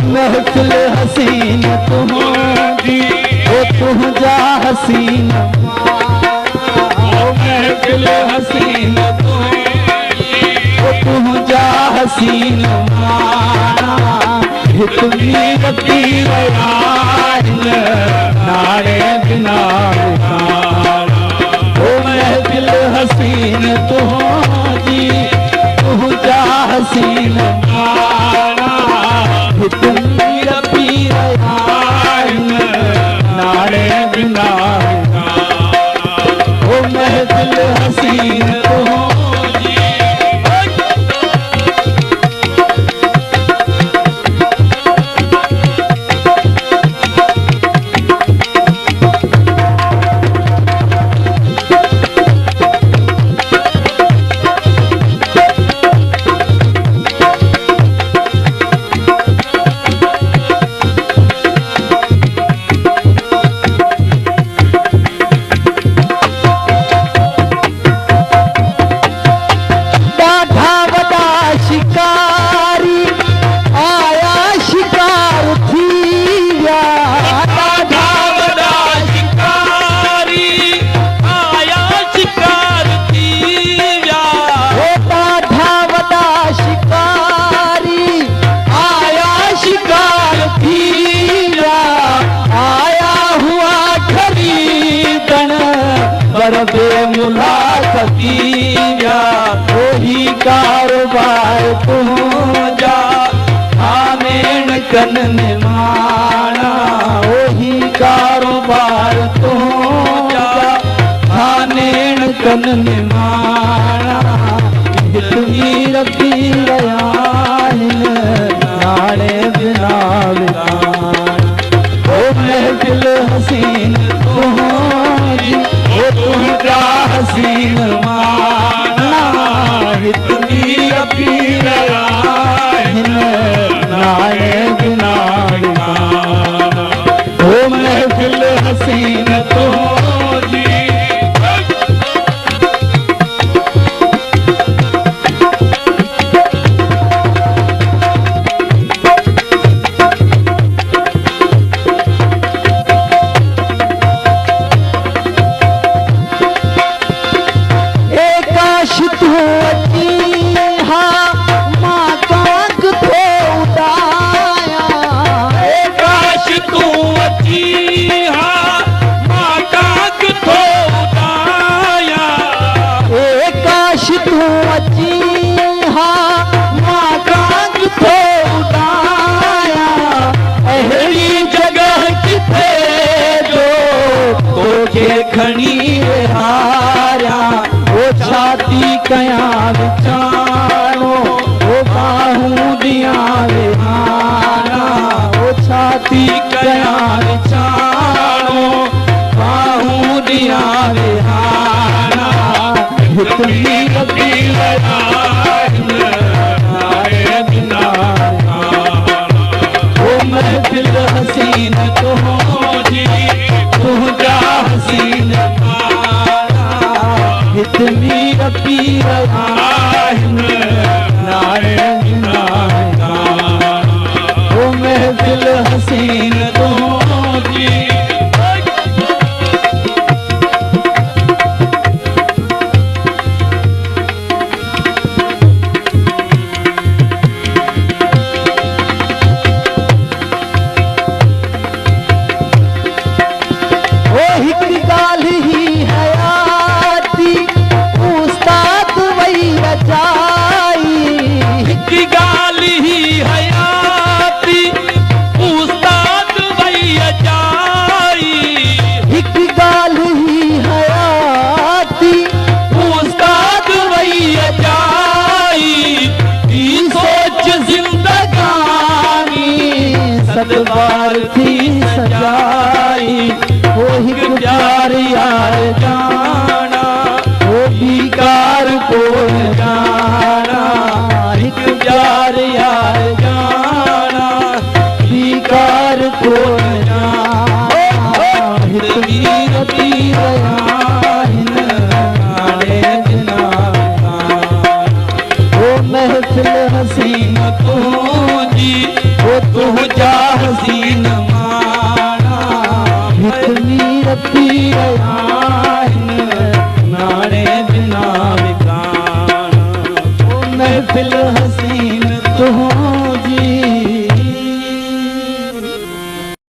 महफिल हसीन तुझी, ओ तुझा हसीन महफिल हसीन तुझी, ओ तुझा हसीन हितमी रखी नारे बिना ओ महफिल हसीन तुझी, तुझा हसीन हितमी रखी नारे बिना ओ महफिल हसीन तुझी। मुलाकातिया वही कारोबार तुझा आमेन कन माना, वही कारोबार तुझा आमेन कन माना हितमी रखी नारे बिना ओ महफिल हसीन तुझी, ओ तुझा हसीन हितमी रखी नारे बिना ओ महफिल हसीन तुझी। खणी हारा ओ छाती कया विचारो ओ बाहूं दिया हारा ओ छाती कया विचारो बाहूं दिया हारा हितमी रखी ओ महफिल हसीन तुझी, तुझा हसीन हितमी रखी नारे ओ महफिल हसीन तुझी। सदबार थी सजाई वो हिक प्यार यार जाना, वो बीकार को जाना हिक प्यार यार जाना, बीकार को जाना हितमी रखी महफिल हसीन तुझी, ओ तू जा हसीन माना भितनी रती रया